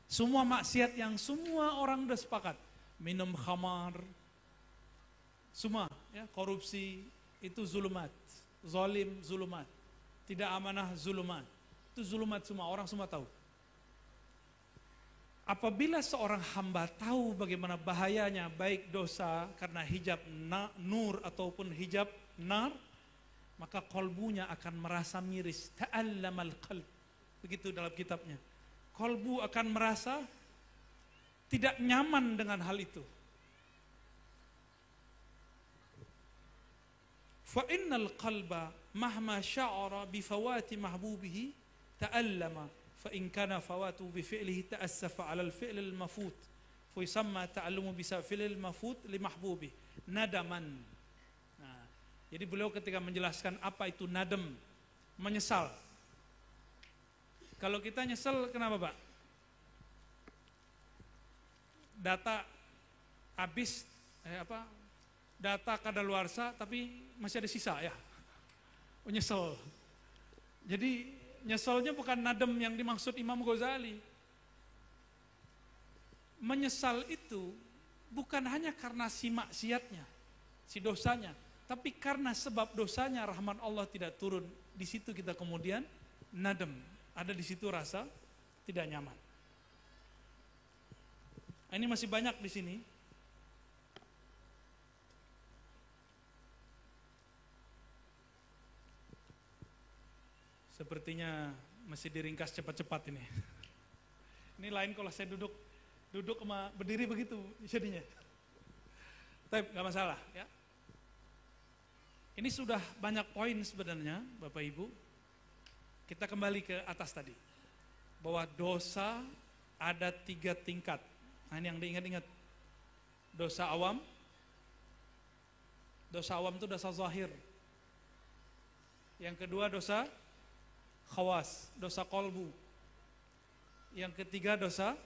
Semua maksiat yang semua orang sudah sepakat, minum khamar, semua, ya, korupsi itu zulmat, zalim zulmat, tidak amanah zulmat, itu zulmat semua, orang semua tahu. Apabila seorang hamba tahu bagaimana bahayanya baik dosa karena hijab nur ataupun hijab nar, maka kolbunya akan merasa miris. Ta'allamal qalb, begitu dalam kitabnya. Kolbu akan merasa tidak nyaman dengan hal itu. Fa innal qalba mahma sya'ara bifawati mahbubihi ta'allama. فإن كان فواته بفعله تأسف على الفعل المفوت فيسمى تعلم بفعل المفوت لمحبوبه ندما. Nah, jadi beliau ketika menjelaskan apa itu nadam, menyesal. Kalau kita nyesel kenapa Pak? Data habis data kadaluarsa tapi masih ada sisa ya. Nyesel. Jadi nyesalnya bukan nadem yang dimaksud Imam Ghazali. Menyesal itu bukan hanya karena si maksiatnya, si dosanya, tapi karena sebab dosanya rahmat Allah tidak turun. Di situ kita kemudian nadem, ada di situ rasa tidak nyaman. Ini masih banyak di sini. Sepertinya masih diringkas cepat-cepat ini. Ini lain kalau saya duduk sama berdiri begitu jadinya. Tapi nggak masalah ya. Ini sudah banyak poin sebenarnya Bapak Ibu. Kita kembali ke atas tadi. Bahwa dosa ada 3 tingkat. Nah ini yang diingat-ingat. Dosa awam. Dosa awam itu dosa zahir. Yang kedua dosa khawas, dosa kolbu. Yang ketiga dosa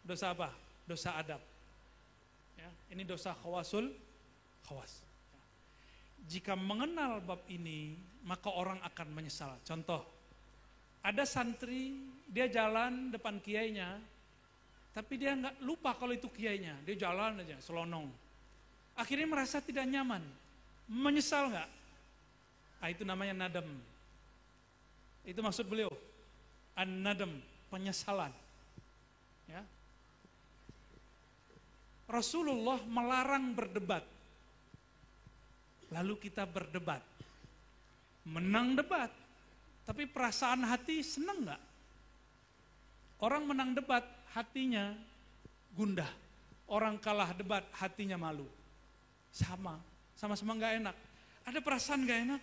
apa? Dosa adab. Ya, ini dosa khawas. Jika mengenal bab ini, maka orang akan menyesal. Contoh, ada santri, dia jalan depan kiainya, tapi dia nggak lupa kalau itu kiainya. Dia jalan aja, selonong. Akhirnya merasa tidak nyaman. Menyesal nggak? Nah, itu namanya nadam. Itu maksud beliau. An-nadam, penyesalan. Ya. Rasulullah melarang berdebat. Lalu kita berdebat. Menang debat. Tapi perasaan hati senang nggak? Orang menang debat, hatinya gundah. Orang kalah debat, hatinya malu. Sama-sama nggak enak. Ada perasaan nggak enak.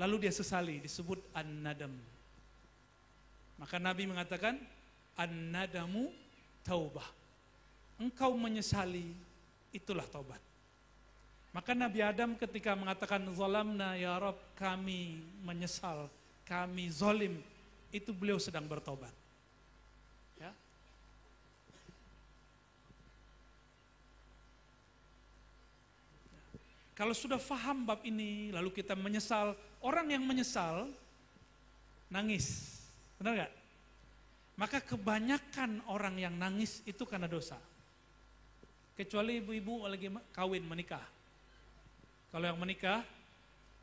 Lalu dia sesali, disebut an-nadam. Maka Nabi mengatakan, an-nadamu taubah. Engkau menyesali, itulah taubat. Maka Nabi Adam ketika mengatakan zalamna ya Rabb, kami menyesal, kami zalim, itu beliau sedang bertobat. Ya. Kalau sudah faham bab ini, lalu kita menyesal, orang yang menyesal nangis, benar gak? Maka kebanyakan orang yang nangis itu karena dosa. Kecuali ibu-ibu lagi kawin, menikah. Kalau yang menikah,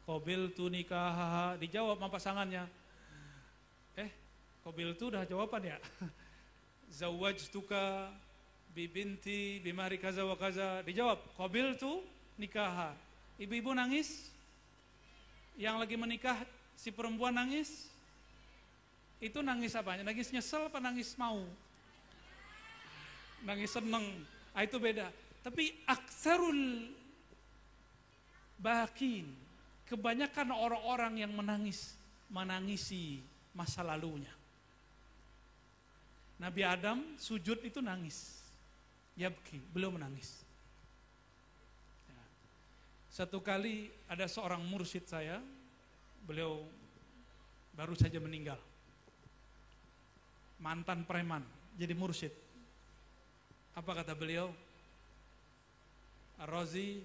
qabil tu nikah, dijawab sama pasangannya. Qabil tu udah jawaban ya. Zawwajtuka bibinti bimari kaza wa kaza, dijawab qabil tu nikah. Ibu-ibu nangis, yang lagi menikah si perempuan nangis, itu nangis apanya? Nangis nyesel apa nangis mau? Nangis seneng, itu beda. Tapi aksarul bakin, kebanyakan orang-orang yang menangisi masa lalunya. Nabi Adam sujud itu nangis, yabki, beliau menangis. Satu kali ada seorang mursyid saya, beliau baru saja meninggal. Mantan preman, jadi mursyid. Apa kata beliau? Ar-Razi,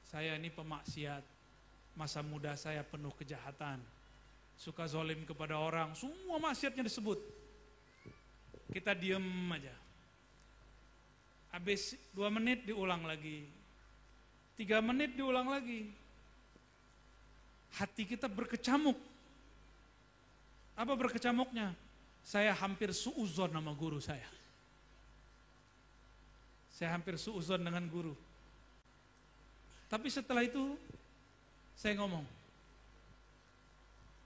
saya ini pemaksiat, masa muda saya penuh kejahatan, suka zolim kepada orang, semua maksiatnya disebut. Kita diem aja. Habis 2 menit diulang lagi, 3 menit diulang lagi. Hati kita berkecamuk. Apa berkecamuknya? Saya hampir suuzon sama guru saya. Saya hampir suuzon dengan guru. Tapi setelah itu saya ngomong,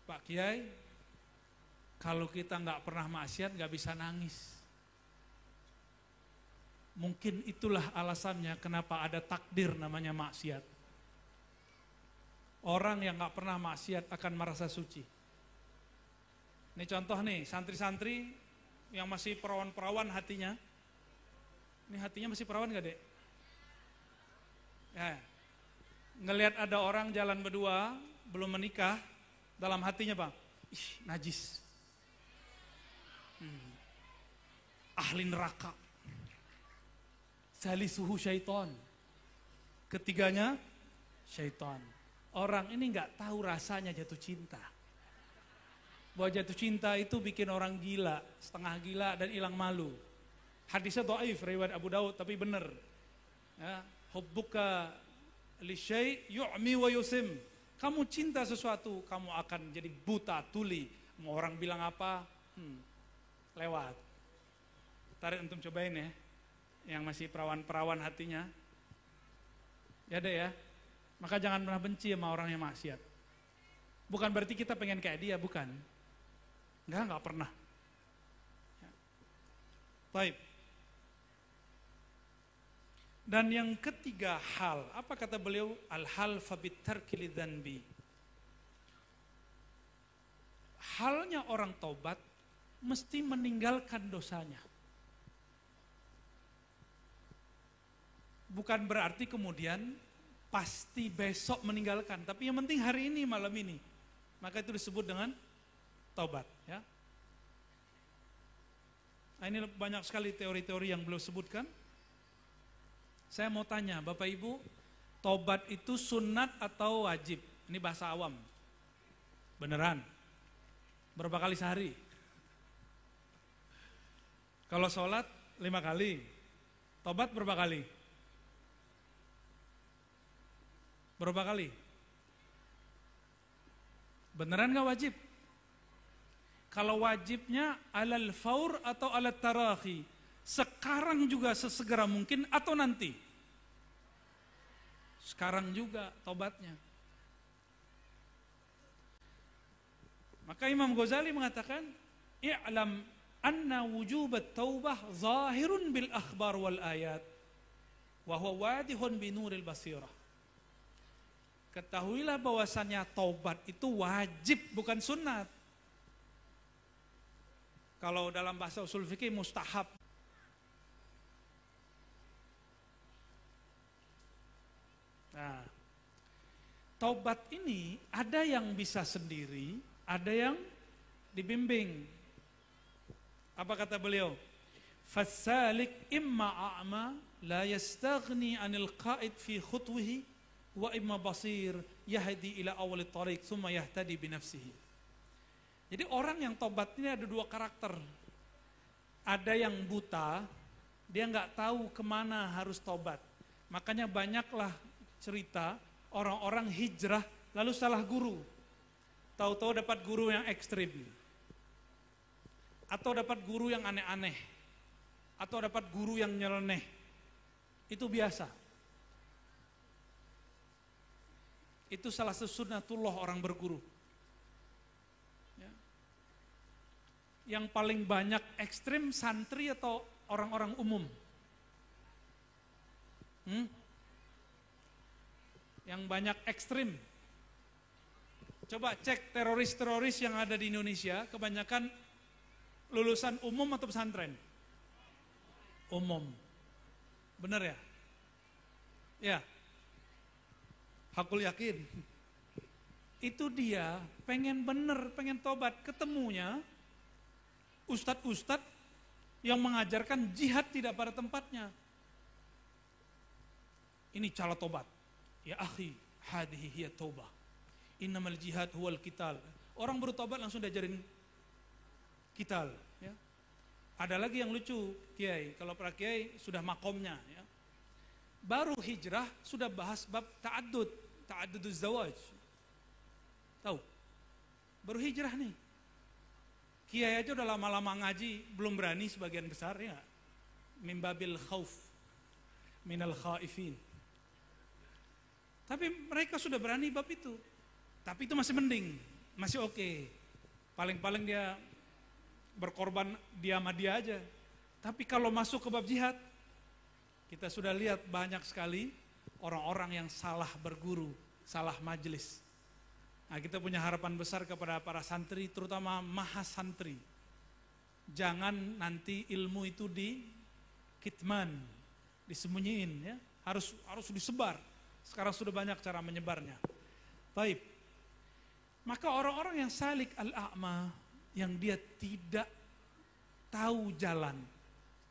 Pak Kiai, kalau kita nggak pernah maksiat nggak bisa nangis. Mungkin itulah alasannya kenapa ada takdir namanya maksiat. Orang yang nggak pernah maksiat akan merasa suci. Ini contoh nih, santri-santri yang masih perawan-perawan hatinya. Ini hatinya masih perawan gak, Dek? Ya. Ngelihat ada orang jalan berdua, belum menikah, dalam hatinya Pak, najis. Ahli neraka. Salisuhu syaiton. Ketiganya, syaiton. Orang ini nggak tahu rasanya jatuh cinta. Bahwa jatuh cinta itu bikin orang gila, setengah gila dan hilang malu. Hadisnya dhaif, riwayat Abu Daud, tapi benar. Ya, hubbuka li syai' yu'mi wa yusim. Kamu cinta sesuatu, kamu akan jadi buta, tuli. Mau orang bilang apa, lewat. Tarik untuk cobain ya, yang masih perawan-perawan hatinya. Ya deh ya, maka jangan pernah benci sama orang yang maksiat. Bukan berarti kita pengen kayak dia, bukan. Enggak pernah. Baik. Dan yang ketiga hal, apa kata beliau? Al-hal fabit tarki lidzanbi. Halnya orang taubat mesti meninggalkan dosanya. Bukan berarti kemudian pasti besok meninggalkan, tapi yang penting hari ini, malam ini. Maka itu disebut dengan taubat, ya. Nah, ini banyak sekali teori-teori yang beliau sebutkan. Saya mau tanya, Bapak Ibu, taubat itu sunat atau wajib? Ini bahasa awam. Beneran? Berapa kali sehari? Kalau sholat 5 kali. Taubat berapa kali? Berapa kali? Beneran gak wajib? Kalau wajibnya alal faur atau alat tarahi? Sekarang juga sesegera mungkin atau nanti? Sekarang juga taubatnya. Maka Imam Ghazali mengatakan, i'lam anna wujubat taubah zahirun bil akhbar wal ayat wa huwa wadihun bi nuril basirah. Ketahuilah bahwasannya taubat itu wajib bukan sunnat. Kalau dalam bahasa usul fikih mustahab. Nah, taubat ini ada yang bisa sendiri, ada yang dibimbing. Apa kata beliau? Fasalik imma a'ma la yastaghni anil qa'id fi khutwihi wa imma basir yahdi ila awal tariq thumma yahtadi bi nafsihi. Jadi orang yang tobat ini ada dua karakter. Ada yang buta, dia nggak tahu kemana harus tobat. Makanya banyaklah cerita orang-orang hijrah lalu salah guru. Tahu-tahu dapat guru yang ekstrim. Atau dapat guru yang aneh-aneh. Atau dapat guru yang nyeleneh. Itu biasa. Itu salah satu sunnatullah orang berguru. Ya. Yang paling banyak ekstrim santri atau orang-orang umum? Yang banyak ekstrim. Coba cek teroris-teroris yang ada di Indonesia, kebanyakan lulusan umum atau pesantren? Umum. Benar ya? Ya. Hakul yakin. Itu dia pengen bener, pengen tobat. Ketemunya ustadz-ustadz yang mengajarkan jihad tidak pada tempatnya. Ini cara tobat. Ya akhi, hadhihi hiya taubah. Innamal jihad huwal qital. Orang baru tobat langsung diajarin qital, ya. Ada lagi yang lucu, kiai. Kalau para kiai sudah makomnya, ya. Baru hijrah sudah bahas bab ta'adduduz zawaj. Tahu? Baru hijrah nih. Kiai aja udah lama-lama ngaji, belum berani sebagian besar, ya. Min babil khauf minal khaifin. Tapi mereka sudah berani bab itu. Tapi itu masih mending, masih oke. Paling-paling dia berkorban dia sama dia aja. Tapi kalau masuk ke bab jihad, kita sudah lihat banyak sekali orang-orang yang salah berguru, salah majelis. Nah, kita punya harapan besar kepada para santri, terutama mahasantri. Jangan nanti ilmu itu dikitman, disembunyiin, ya. Harus disebar. Sekarang sudah banyak cara menyebarnya. Baik. Maka orang-orang yang salik al-a'ma, yang dia tidak tahu jalan,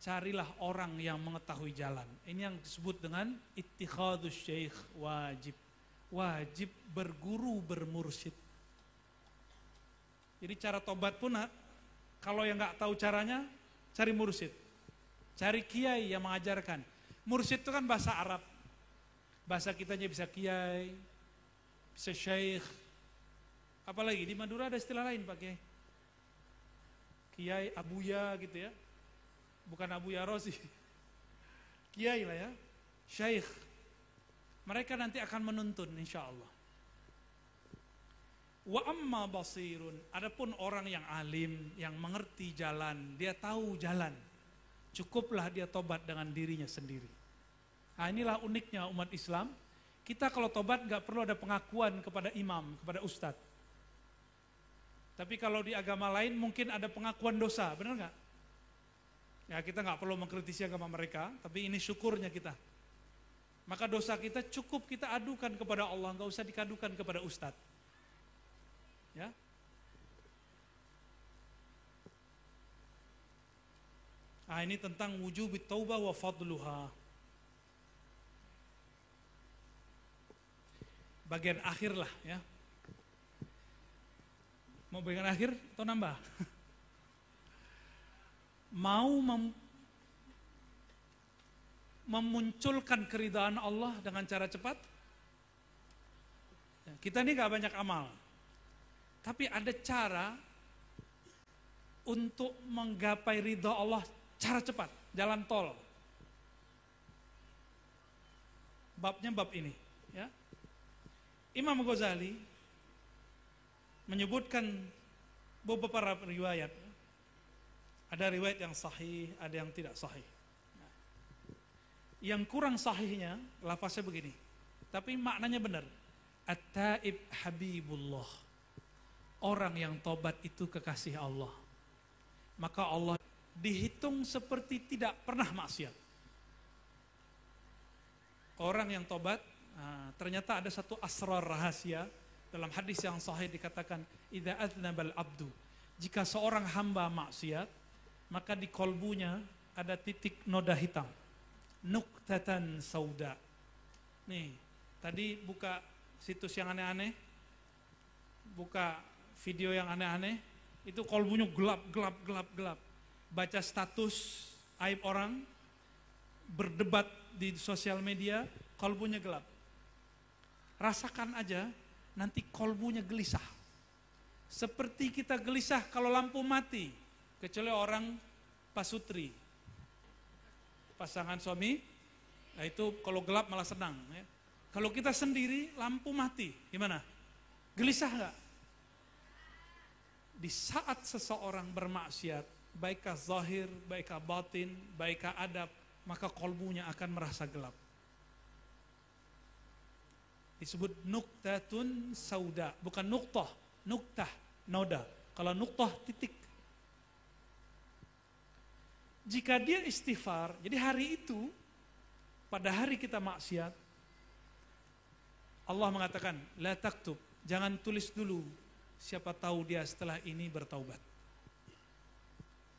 carilah orang yang mengetahui jalan. Ini yang disebut dengan ittikhadus syekh wajib. Wajib berguru, bermursyid. Jadi cara tobat pun kalau yang nggak tahu caranya, cari mursyid. Cari kiai yang mengajarkan. Mursyid itu kan bahasa Arab. Bahasa kitanya bisa kiai, bisa syekh. Apalagi di Madura ada istilah lain Pak Kiai. Kiai, abuya gitu ya. Bukan abuya Rosi. Kiai lah ya. Syekh. Mereka nanti akan menuntun insya Allah. Wa amma basirun. Adapun orang yang alim, yang mengerti jalan, dia tahu jalan. Cukuplah dia tobat dengan dirinya sendiri. Nah, inilah uniknya umat Islam. Kita kalau tobat nggak perlu ada pengakuan kepada imam, kepada ustadz. Tapi kalau di agama lain mungkin ada pengakuan dosa, benar nggak? Ya kita nggak perlu mengkritisi agama mereka, tapi ini syukurnya kita. Maka dosa kita cukup kita adukan kepada Allah, nggak usah dikadukan kepada ustadz. Ya. Nah ini tentang wujubit taubah wa fadluha. Bagian akhir lah ya. Mau bagian akhir atau nambah? Mau memunculkan keridhaan Allah dengan cara cepat? Kita ini gak banyak amal. Tapi ada cara untuk menggapai ridha Allah cara cepat, jalan tol. Babnya bab ini, ya. Imam Ghazali menyebutkan beberapa riwayat Ada riwayat yang sahih, ada yang tidak sahih. Nah, yang kurang sahihnya, lafaznya begini. Tapi maknanya benar. At-taib habibullah. Orang yang tobat itu kekasih Allah. Maka Allah dihitung seperti tidak pernah maksiat. Orang yang tobat, ternyata ada satu asrar rahasia. Dalam hadis yang sahih dikatakan, idza aznabal abdu, jika seorang hamba maksiat, maka di kolbunya ada titik noda hitam, nuktatan sauda. Nih, tadi buka situs yang aneh-aneh, buka video yang aneh-aneh, itu kolbunya gelap. Baca status aib orang, berdebat di sosial media, kolbunya gelap. Rasakan aja, nanti kolbunya gelisah. Seperti kita gelisah kalau lampu mati, kecuali orang pasutri, pasangan suami, nah itu kalau gelap malah senang. Ya. Kalau kita sendiri lampu mati, gimana? Gelisah nggak? Di saat seseorang bermaksiat, baikkah zahir, baikkah batin, baikkah adab, maka kolbunya akan merasa gelap. Disebut nuktatun sauda, bukan nuktah, nuktah, noda. Kalau nuktah titik. Jika dia istighfar, jadi hari itu, pada hari kita maksiat, Allah mengatakan, la taktub, jangan tulis dulu, siapa tahu dia setelah ini bertaubat.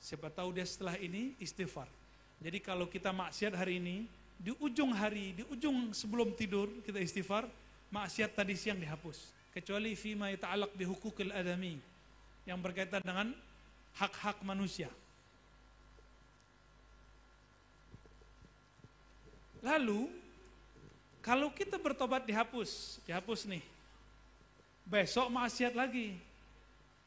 Siapa tahu dia setelah ini istighfar. Jadi kalau kita maksiat hari ini, di ujung hari, di ujung sebelum tidur kita istighfar, maksiat tadi siang dihapus. Kecuali fima yata'alaq bi hukukil adami, yang berkaitan dengan hak-hak manusia. Lalu, kalau kita bertobat dihapus nih. Besok maksiat lagi.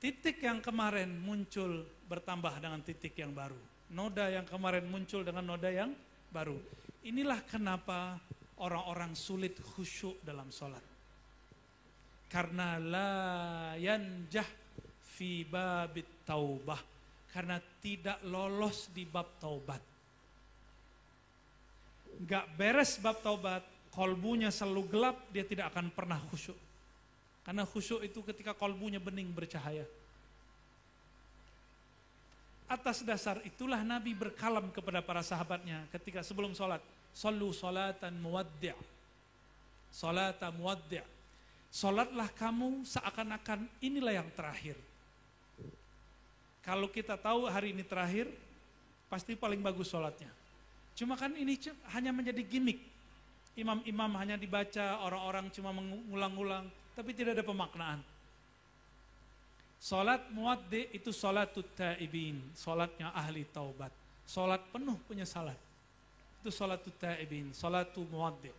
Titik yang kemarin muncul bertambah dengan titik yang baru. Noda yang kemarin muncul dengan noda yang baru. Inilah kenapa orang-orang sulit khusyuk dalam sholat. Karena la yanjah fi babit taubah. Karena tidak lolos di bab taubat. Gak beres bab taubat, kolbunya selalu gelap, dia tidak akan pernah khusyuk. Karena khusyuk itu ketika kolbunya bening bercahaya. Atas dasar itulah Nabi berkalam kepada para sahabatnya ketika sebelum sholat. Sallu salatan muwaddi'. Salatan muwaddi'. Sholatlah kamu seakan-akan inilah yang terakhir. Kalau kita tahu hari ini terakhir, pasti paling bagus sholatnya. Cuma kan ini hanya menjadi gimmick. Imam-imam hanya dibaca, orang-orang cuma mengulang-ulang, tapi tidak ada pemaknaan. Sholat muwaddi' itu sholatut ta'ibin, sholatnya ahli taubat. Sholat penuh penyesalan. Itu sholatut ta'ibin, sholatu muwaddi'.